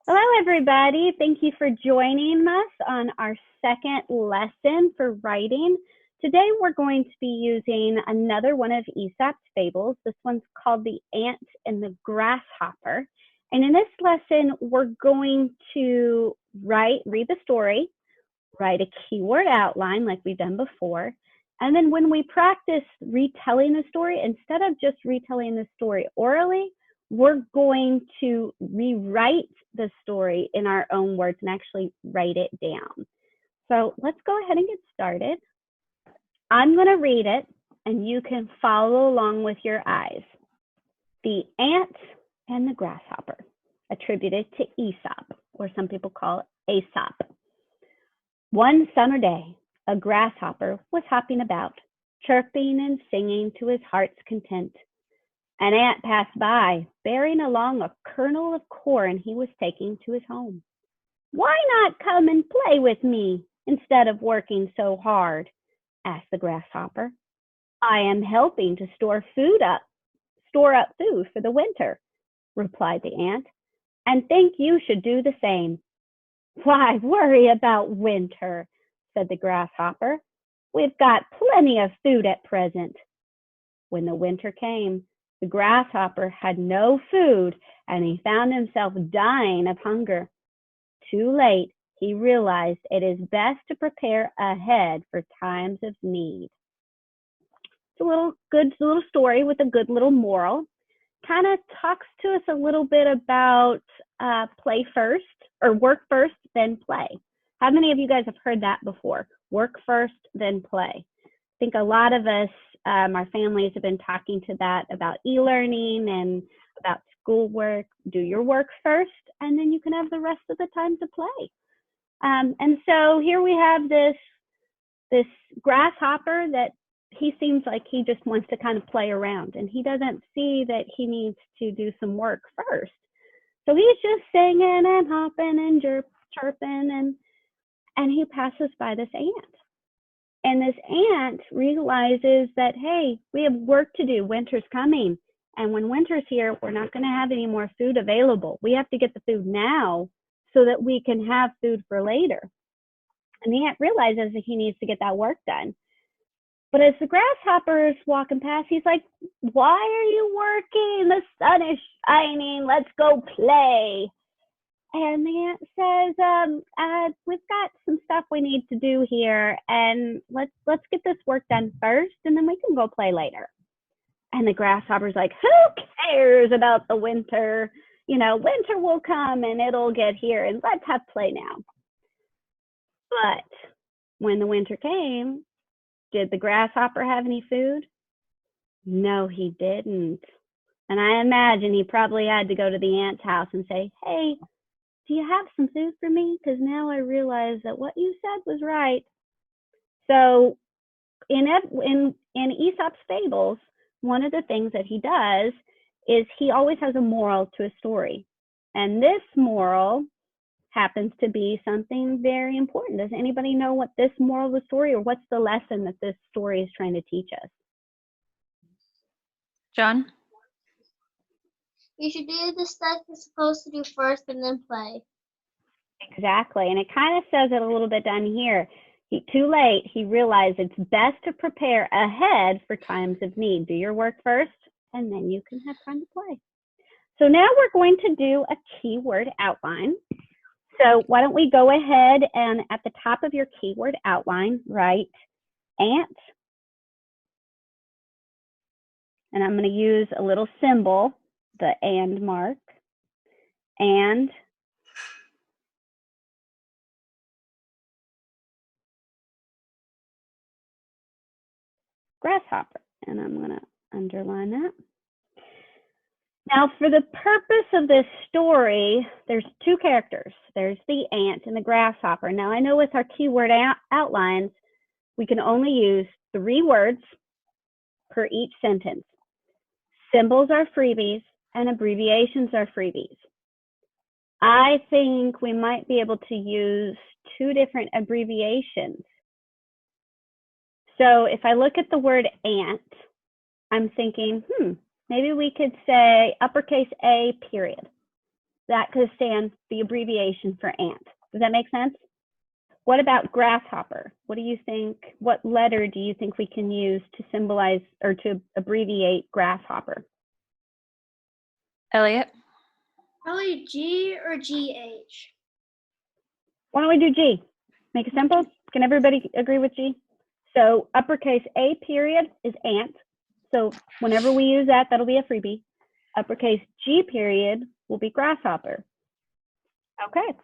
Hello, everybody. Thank you for joining us on our second lesson for writing. Today, we're going to be using another one of Aesop's fables. This one's called The Ant and the Grasshopper. And in this lesson, we're going to read the story, write a keyword outline like we've done before. And then when we practice retelling the story, instead of just retelling the story orally, we're going to rewrite the story in our own words and actually write it down. So let's go ahead and get started. I'm going to read it and you can follow along with your eyes. The Ant and the Grasshopper, attributed to Aesop, or some people call it Aesop. One summer day, a grasshopper was hopping about, chirping and singing to his heart's content. An ant passed by, bearing along a kernel of corn he was taking to his home. "Why not come and play with me instead of working so hard?" asked the grasshopper. "I am helping to store up food for the winter," replied the ant, "and think you should do the same." "Why worry about winter?" said the grasshopper. "We've got plenty of food at present." When the winter came, the grasshopper had no food and he found himself dying of hunger. Too late, he realized it is best to prepare ahead for times of need. It's a good little story with a good little moral. Kind of talks to us a little bit about play first, or work first, then play. How many of you guys have heard that before? Work first, then play. I think a lot of us, our families have been talking to that about e-learning and about schoolwork. Do your work first, and then you can have the rest of the time to play. And so here we have this grasshopper that he seems like he just wants to kind of play around, and he doesn't see that he needs to do some work first. So he's just singing and hopping and chirping, and he passes by this ant. And this ant realizes that, hey, we have work to do. Winter's coming. And when winter's here, we're not going to have any more food available. We have to get the food now so that we can have food for later. And the ant realizes that he needs to get that work done. But as the grasshopper is walking past, he's like, "Why are you working? The sun is shining. Let's go play." And the ant says, "We've got some stuff we need to do here, and let's get this work done first, and then we can go play later." And the grasshopper's like, "Who cares about the winter? Winter will come and it'll get here, and let's have play now." But when the winter came, did the grasshopper have any food? No, he didn't. And I imagine he probably had to go to the ant's house and say, "Hey, do you have some food for me? Because now I realize that what you said was right." So in Aesop's fables, one of the things that he does is he always has a moral to a story. And this moral happens to be something very important. Does anybody know what this moral of the story, or what's the lesson that this story is trying to teach us? John? You should do the stuff you're supposed to do first and then play. Exactly. And it kind of says it a little bit down here. Too late, he realized it's best to prepare ahead for times of need. Do your work first, and then you can have time to play. So now we're going to do a keyword outline. So why don't we go ahead and at the top of your keyword outline, write ant. And I'm going to use a little symbol, the and mark, and grasshopper. And I'm going to underline that. Now, for the purpose of this story, there's two characters. There's the ant and the grasshopper. Now, I know with our keyword outlines, we can only use 3 words per each sentence. Symbols are freebies and abbreviations are freebies. I think we might be able to use 2 different abbreviations. So if I look at the word ant, I'm thinking, maybe we could say uppercase A period. that could stand the abbreviation for ant. Does that make sense? What about grasshopper? What do you think? What letter do you think we can use to symbolize or to abbreviate grasshopper? Elliot? Probably G or GH. Why don't we do G? Make it simple. Can everybody agree with G? So uppercase A period is ant. So whenever we use that, that'll be a freebie. Uppercase G period will be grasshopper. Okay.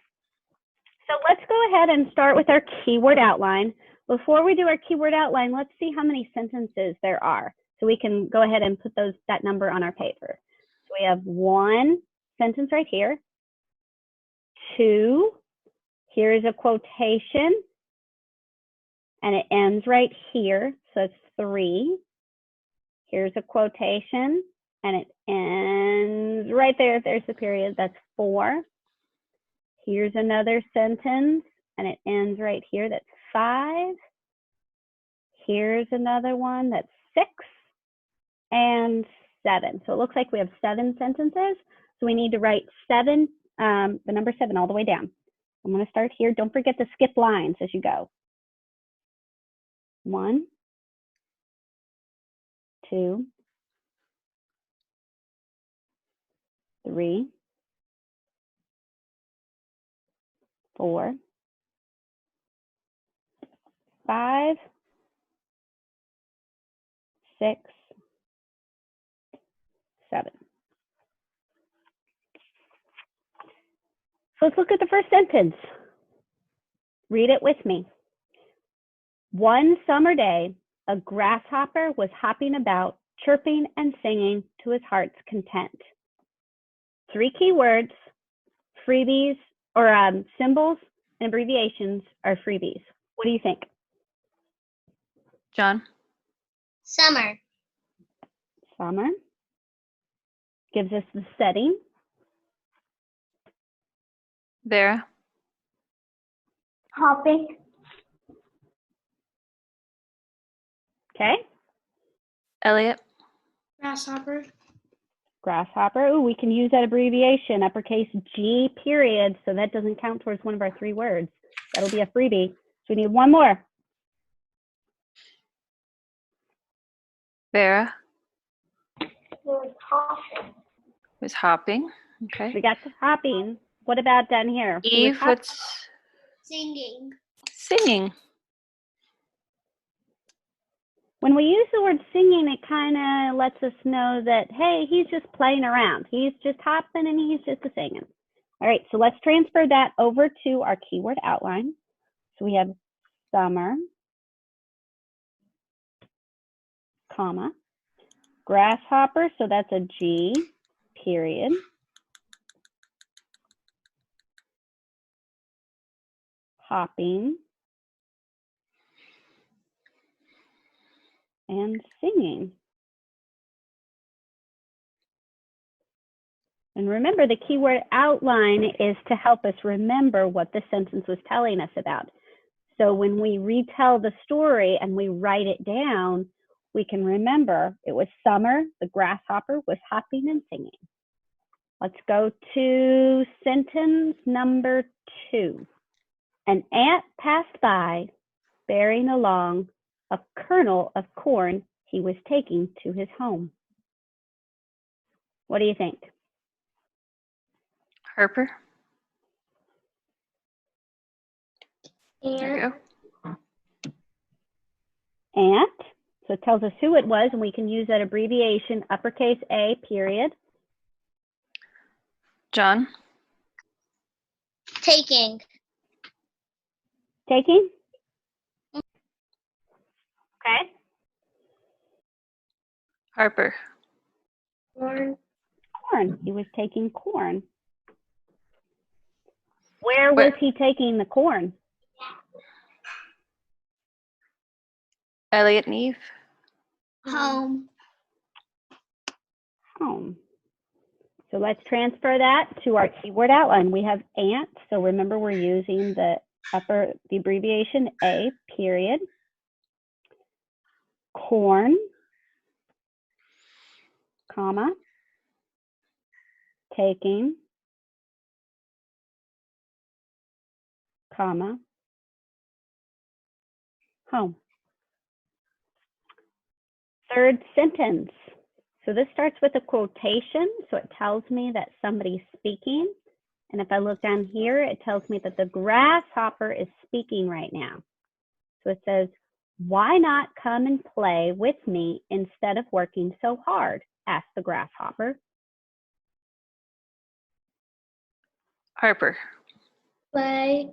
So let's go ahead and start with our keyword outline. Before we do our keyword outline, let's see how many sentences there are. So we can go ahead and put that number on our paper. So we have 1 sentence right here. 2, here is a quotation, and it ends right here. So it's 3. Here's a quotation, and it ends right there. There's the period. That's 4. Here's another sentence, and it ends right here. That's 5. Here's another one. That's 6 and 7. So it looks like we have 7 sentences. So we need to write 7, the number 7 all the way down. I'm going to start here. Don't forget to skip lines as you go. 1, 2, 3, 4, 5, 6, 7. So let's look at the first sentence. Read it with me. One summer day, a grasshopper was hopping about, chirping and singing to his heart's content. 3 key words, freebies, or symbols and abbreviations are freebies. What do you think? John? Summer. Summer gives us the setting. Vera? Hopping. Okay. Elliot? Grasshopper. Grasshopper. Ooh, we can use that abbreviation, uppercase G period, so that doesn't count towards one of our 3 words. That'll be a freebie. So we need 1 more. Vera? Hopping. Was hopping. Okay. We got the hopping. What about down here? Eve, what's Singing. singing? When we use the word singing, it kind of lets us know that, hey, he's just playing around. He's just hopping and he's just singing. All right, so let's transfer that over to our keyword outline. So we have summer, comma, grasshopper, so that's a G, period. Hopping and singing. And remember, the keyword outline is to help us remember what the sentence was telling us about. So when we retell the story and we write it down, we can remember it was summer, the grasshopper was hopping and singing. Let's go to sentence number 2. An ant passed by, bearing along a kernel of corn he was taking to his home. What do you think? Harper? And Ant. So it tells us who it was, and we can use that abbreviation, uppercase A, period. John? taking. Taking? Okay. Harper? Corn. Corn. He was taking corn. Where was he taking the corn? Elliot and Eve? Home. Home. So let's transfer that to our keyword outline. We have ant. So remember, we're using the abbreviation A, period. Corn, comma, taking, comma, home. Third sentence. So this starts with a quotation, so it tells me that somebody's speaking. And if I look down here, it tells me that the grasshopper is speaking right now. So it says, why not come and play with me instead of working so hard? Asked the grasshopper. Harper. Play.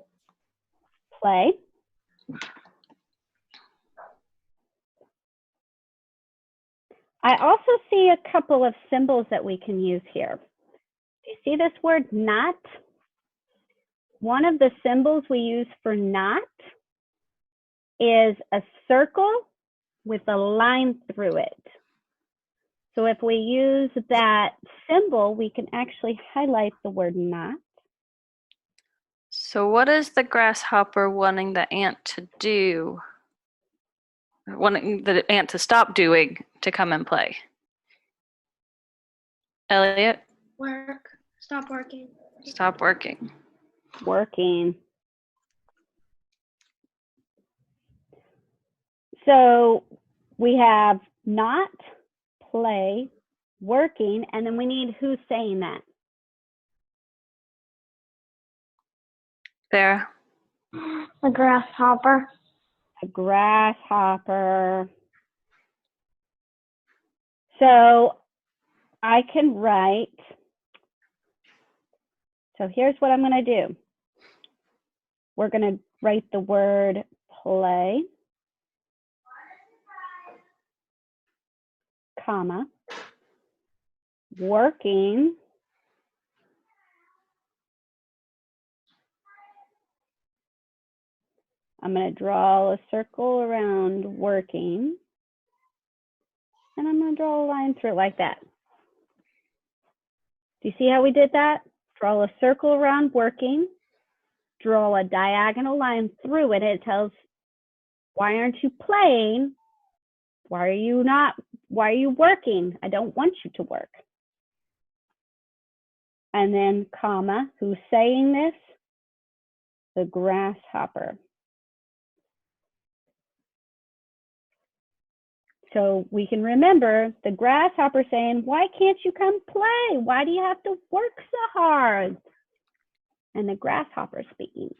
Play. I also see a couple of symbols that we can use here. Do you see this word not? One of the symbols we use for not is a circle with a line through it. So if we use that symbol, we can actually highlight the word not. So what is the grasshopper wanting the ant to do? Wanting the ant to stop doing to come and play? Elliot? Work. Stop working. Stop working. Working. So we have not, play, working, and then we need who's saying that. There. The grasshopper. A grasshopper. So I can write, so here's what I'm going to do. We're going to write the word play, comma, working, I'm going to draw a circle around working, and I'm going to draw a line through it like that. Do you see how we did that? Draw a circle around working, draw a diagonal line through it. It tells, why aren't you playing? Why are you working? I don't want you to work. And then comma, who's saying this? The grasshopper. So we can remember the grasshopper saying, why can't you come play? Why do you have to work so hard? And the grasshopper speaking.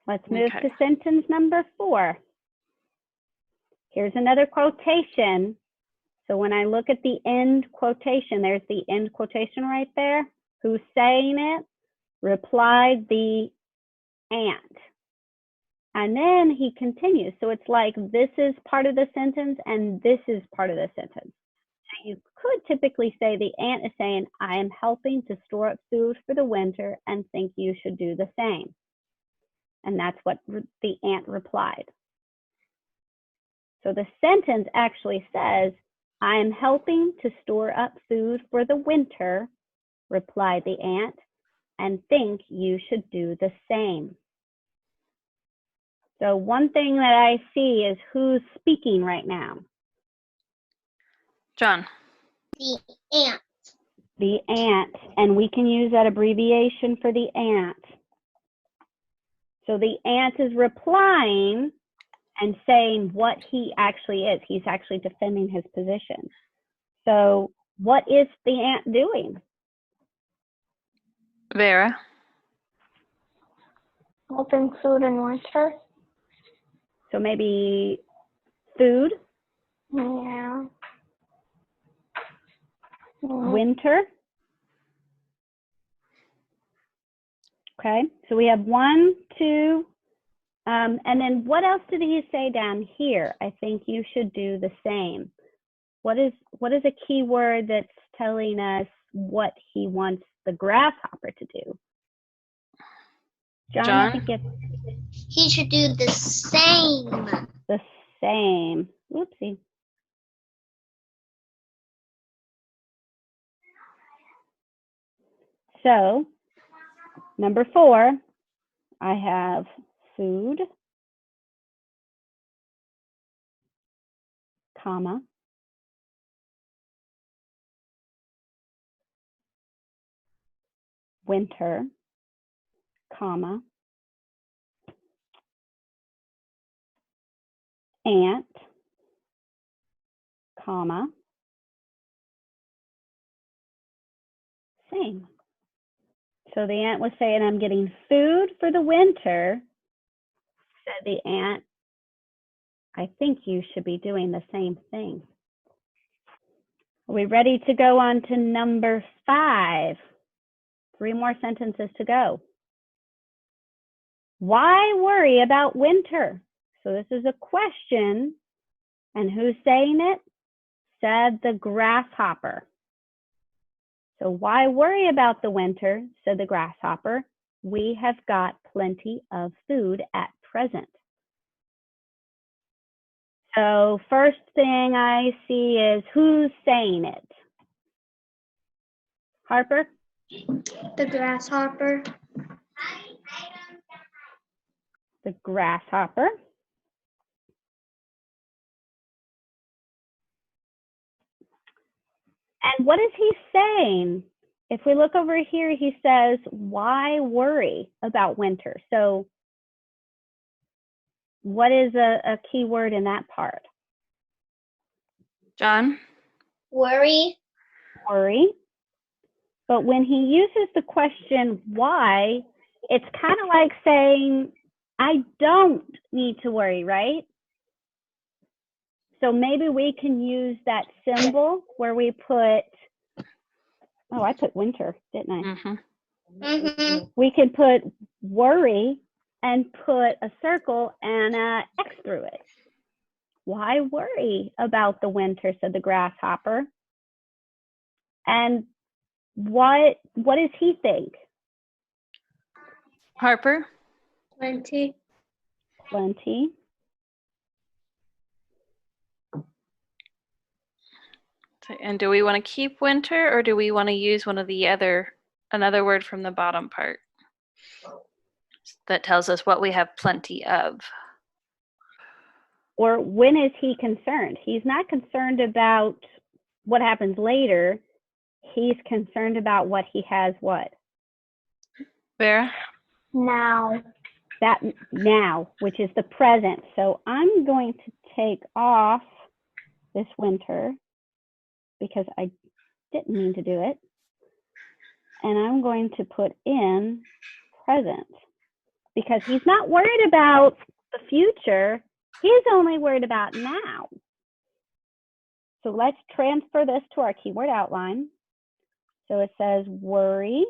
Let's move to sentence number 4. Here's another quotation. So when I look at the end quotation, there's the end quotation right there. Who's saying it? Replied the ant. And then he continues. So it's like this is part of the sentence and this is part of the sentence. So you could typically say the ant is saying, I am helping to store up food for the winter and think you should do the same. And that's what the ant replied. So the sentence actually says, I am helping to store up food for the winter, replied the ant, and think you should do the same. So one thing that I see is who's speaking right now. John. The ant. The ant, and we can use that abbreviation for the ant. So the ant is replying and saying what he actually is. He's actually defending his position. So what is the ant doing? Vera. Helping food in winter. So maybe food, Yeah. winter. Okay, so we have 1, 2, and then what else did he say down here? I think you should do the same. What is a key word that's telling us what he wants the grasshopper to do? John? I think He should do the same. The same. Whoopsie. So, number 4, I have food, comma, winter, comma, ant, comma, same. So the ant was saying, I'm getting food for the winter. Said the ant, I think you should be doing the same thing. Are we ready to go on to number 5? 3 more sentences to go. Why worry about winter? So this is a question. And who's saying it? Said the grasshopper. So why worry about the winter? Said the grasshopper. We have got plenty of food at present. So first thing I see is who's saying it? Harper? The grasshopper. The grasshopper. And what is he saying? If we look over here, he says, why worry about winter? So what is a key word in that part? John? Worry. Worry. But when he uses the question, why, it's kind of like saying, I don't need to worry, right? So maybe we can use that symbol where we put, oh, I put winter, didn't I? Mm-hmm. Mm-hmm. We can put worry and put a circle and an X through it. Why worry about the winter, said the grasshopper. And what does he think? Harper? Plenty. Plenty. And do we want to keep winter, or do we want to use one of the another word from the bottom part that tells us what we have plenty of? Or when is he concerned? He's not concerned about what happens later. He's concerned about what he has what? Vera? Now. That now, which is the present. So I'm going to take off this winter because I didn't mean to do it. And I'm going to put in present because he's not worried about the future. He's only worried about now. So let's transfer this to our keyword outline. So it says worry.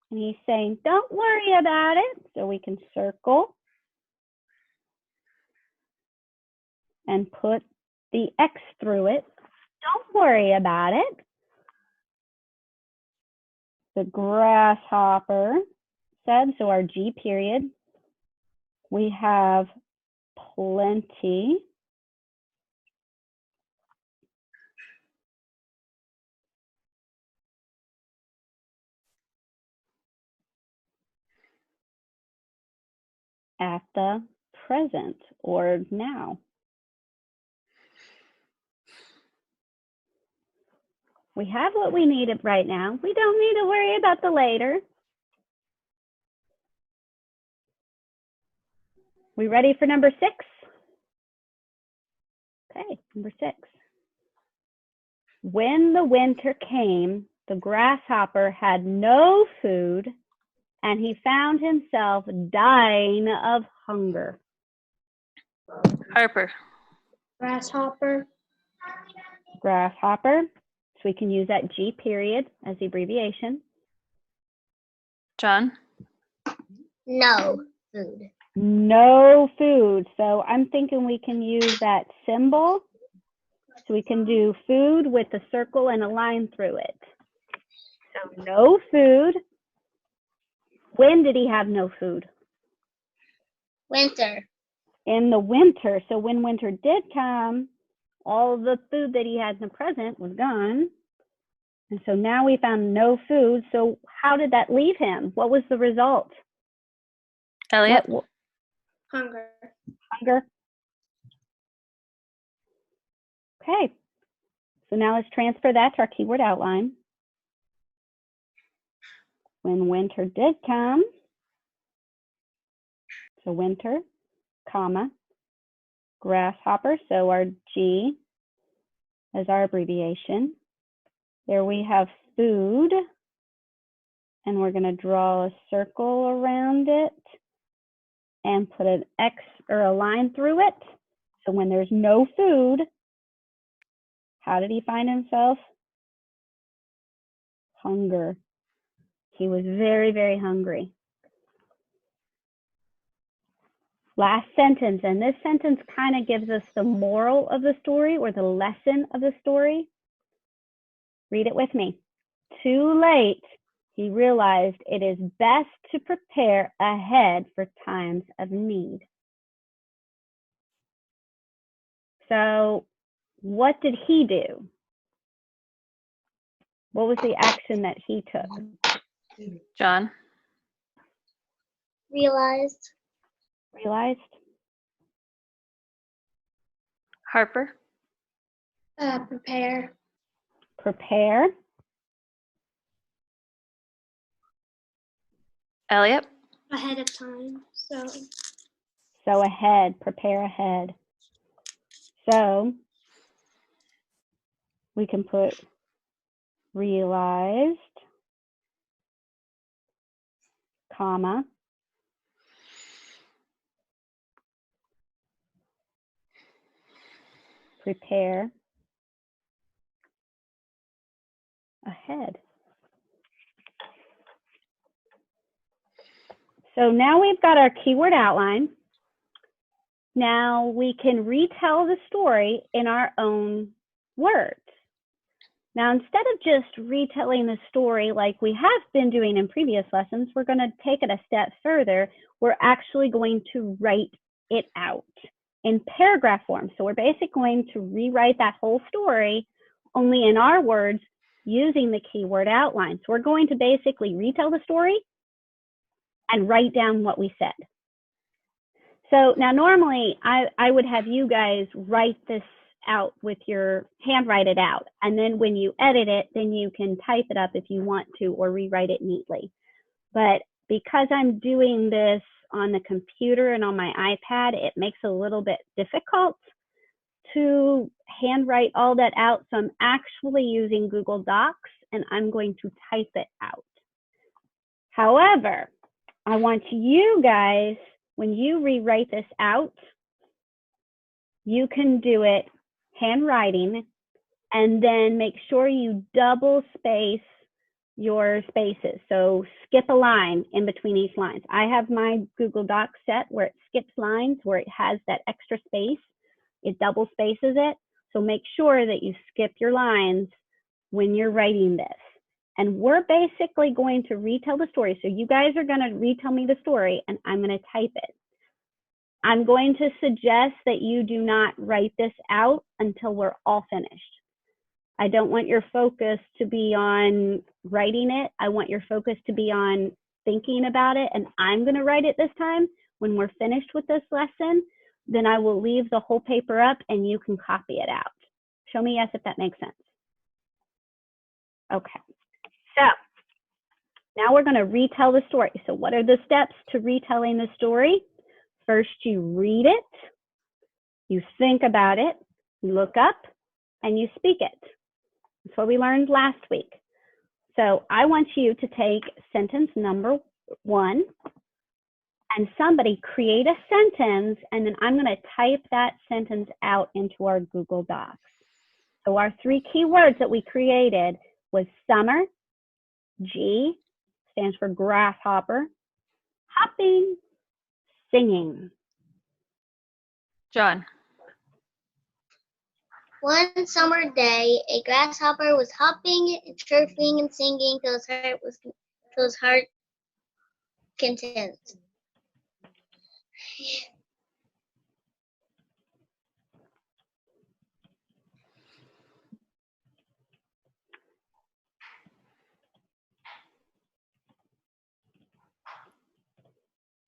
And he's saying, don't worry about it. So we can circle and put the X through it. Don't worry about it. The grasshopper said, so our G period, we have plenty at the present or now. We have what we need right now. We don't need to worry about the later. We ready for number 6? Okay, number 6. When the winter came, the grasshopper had no food, and he found himself dying of hunger. Harper? Grasshopper. Grasshopper. So we can use that G period as the abbreviation. John? No food. No food. So I'm thinking we can use that symbol. So we can do food with a circle and a line through it. So no food. When did he have no food? Winter. In the winter. So when winter did come, all of the food that he had in the present was gone. And so now we found no food. So how did that leave him? What was the result? Elliot? Hunger. Hunger. Okay. So now let's transfer that to our keyword outline. When winter did come, so winter, comma, grasshopper, so our G is our abbreviation. There we have food, and we're going to draw a circle around it and put an X or a line through it. So when there's no food, how did he find himself? Hunger. He was very, very hungry. Last sentence, and this sentence kind of gives us the moral of the story or the lesson of the story. Read it with me. Too late, he realized it is best to prepare ahead for times of need. So what did he do? What was the action that he took? John. Realized. Realized? Harper. Prepare. Prepare. Elliot. Ahead of time. So ahead, prepare ahead. So we can put realized, comma, prepare ahead. So now we've got our keyword outline. Now we can retell the story in our own words. Now, instead of just retelling the story like we have been doing in previous lessons, we're going to take it a step further. We're actually going to write it out in paragraph form. So we're basically going to rewrite that whole story only in our words using the keyword outline. So we're going to basically retell the story and write down what we said. So now normally I would have you guys write this out with your handwrite it out. And then when you edit it, then you can type it up if you want to or rewrite it neatly. But because I'm doing this on the computer and on my iPad, it makes it a little bit difficult to handwrite all that out. So I'm actually using Google Docs and I'm going to type it out. However, I want you guys, when you rewrite this out, you can do it handwriting and then make sure you double space your spaces. So skip a line in between each lines. I have my Google Docs set where it skips lines, where it has that extra space. It double spaces it. So make sure that you skip your lines when you're writing this. And we're basically going to retell the story. So you guys are going to retell me the story and I'm going to type it. I'm going to suggest that you do not write this out until we're all finished. I don't want your focus to be on writing it. I want your focus to be on thinking about it. And I'm going to write it this time. When we're finished with this lesson, then I will leave the whole paper up and you can copy it out. Show me yes if that makes sense. Okay. So now we're going to retell the story. So what are the steps to retelling the story? First, you read it, you think about it, you look up, and you speak it. That's what we learned last week. So I want you to take sentence number 1 and somebody create a sentence, and then I'm going to type that sentence out into our Google Docs. So our 3 keywords that we created was summer, G stands for grasshopper, hopping, singing. John. One summer day, a grasshopper was hopping, and chirping, and singing till his heart content.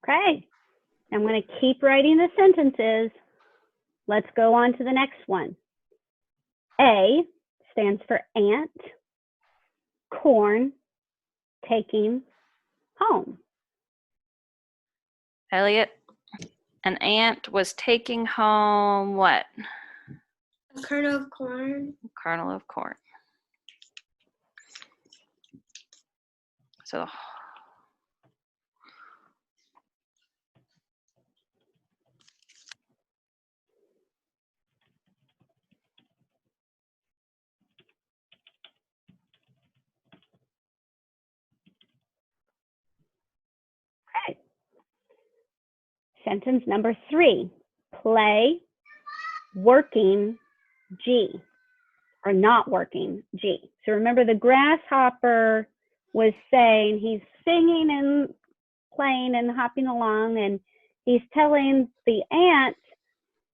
Okay, I'm going to keep writing the sentences. Let's go on to the next one. A stands for ant, corn, taking, home? Elliot, an ant was taking home what? A kernel of corn. Kernel of corn. So Okay. Sentence number 3, play, working, G, or not working, G. So remember the grasshopper was saying, he's singing and playing and hopping along, and he's telling the ant,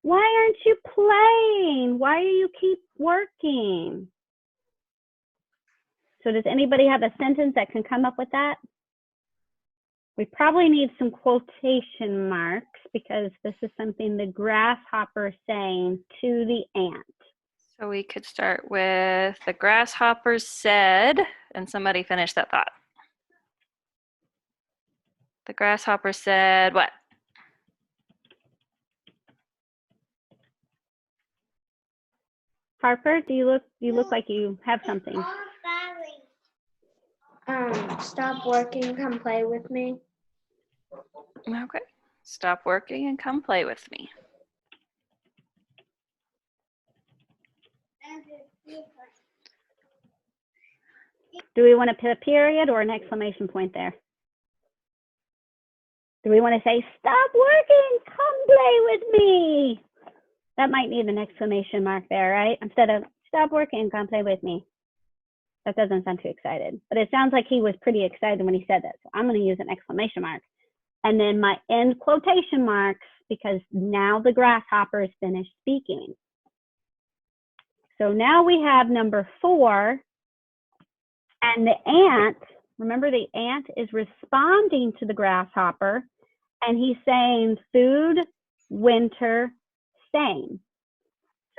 why aren't you playing? Why do you keep working? So does anybody have a sentence that can come up with that? We probably need some quotation marks because this is something the grasshopper is saying to the ant. So we could start with the grasshopper said, and somebody finish that thought. The grasshopper said what? Harper, do you look like you have something? Stop working, come play with me. Okay. Stop working and come play with me. Do we want to put a period or an exclamation point there? Do we want to say, stop working, come play with me? That might need an exclamation mark there, right? Instead of stop working, come play with me. That doesn't sound too excited, but it sounds like he was pretty excited when he said that. So I'm going to use an exclamation mark. And then my end quotation marks, because now the grasshopper is finished speaking. So now we have number 4, and the ant, remember the ant is responding to the grasshopper, and he's saying food, winter, same.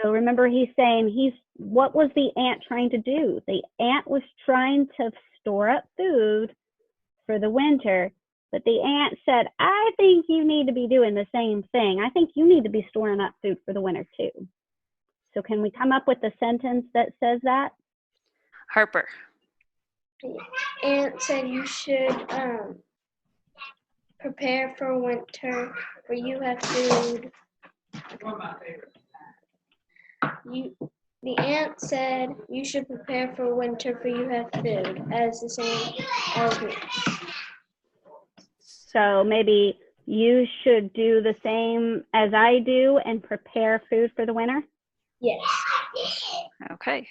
So remember he's saying what was the ant trying to do? The ant was trying to store up food for the winter, but the ant said, I think you need to be doing the same thing. I think you need to be storing up food for the winter too. So can we come up with a sentence that says that? Harper. The ant said you should prepare for winter, for you have food. The ant said you should prepare for winter, for you have food, as the same as me. So maybe you should do the same as I do and prepare food for the winter? Yes. Okay.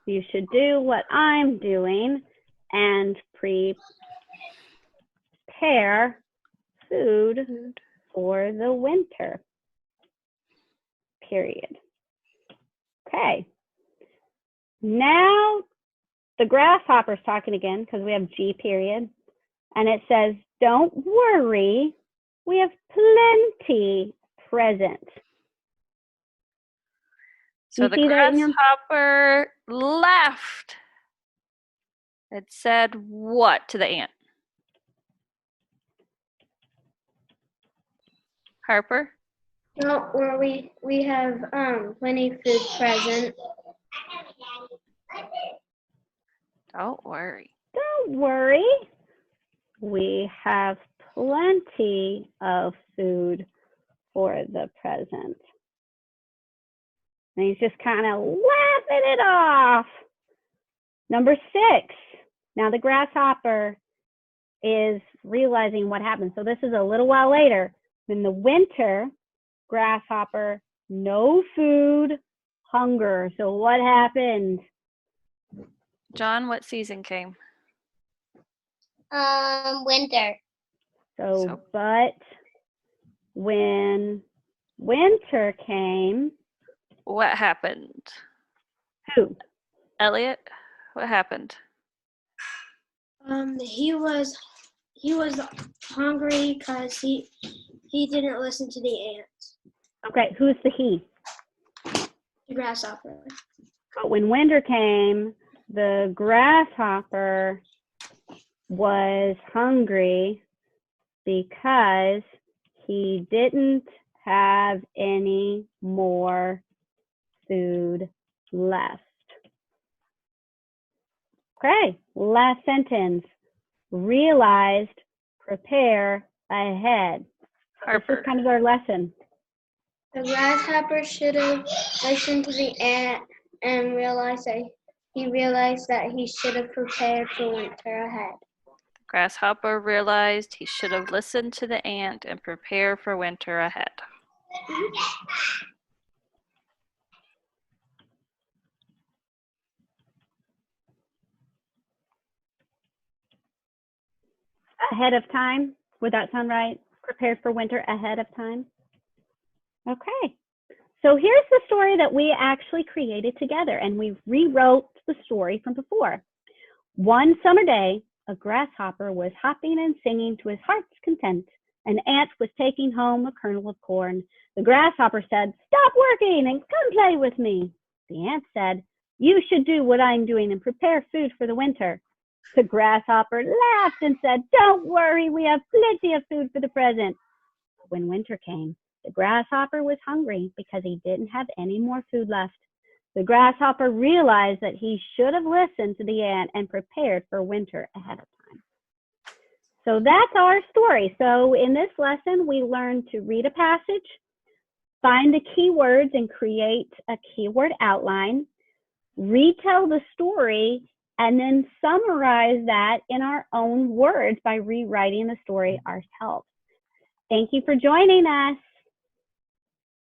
You should do what I'm doing and prepare food for the winter, period. Okay. Now the grasshopper's talking again because we have G period. And it says, don't worry, we have plenty present. So the grasshopper left. It said what to the ant? Harper? Don't worry, we have plenty food present. Don't worry. Don't worry. We have plenty of food for the present. And he's just kind of laughing it off. Number 6. Now the grasshopper is realizing what happened. So this is a little while later. In the winter, grasshopper, no food, hunger. So what happened? John, what season came? Winter. So, but when winter came, what happened? Who? Elliot, what happened? He was hungry because he didn't listen to the ants. Okay, who's the he? The grasshopper. But when winter came, the grasshopper was hungry because he didn't have any more food left. Okay, last sentence. Realized, prepare ahead. Harper. This is kind of our lesson. The grasshopper should have listened to the ant and realized that he should have prepared for winter ahead. Grasshopper realized he should have listened to the ant and prepare for winter ahead. Ahead of time, would that sound right? Prepared for winter ahead of time. Okay, so here's the story that we actually created together, and we rewrote the story from before. One summer day, a grasshopper was hopping and singing to his heart's content. An ant was taking home a kernel of corn. The grasshopper said, "Stop working and come play with me." The ant said, "You should do what I'm doing and prepare food for the winter." The grasshopper laughed and said, "Don't worry, we have plenty of food for the present." When winter came, the grasshopper was hungry because he didn't have any more food left. The grasshopper realized that he should have listened to the ant and prepared for winter ahead of time. So that's our story. So in this lesson, we learned to read a passage, find the keywords and create a keyword outline, retell the story, and then summarize that in our own words by rewriting the story ourselves. Thank you for joining us.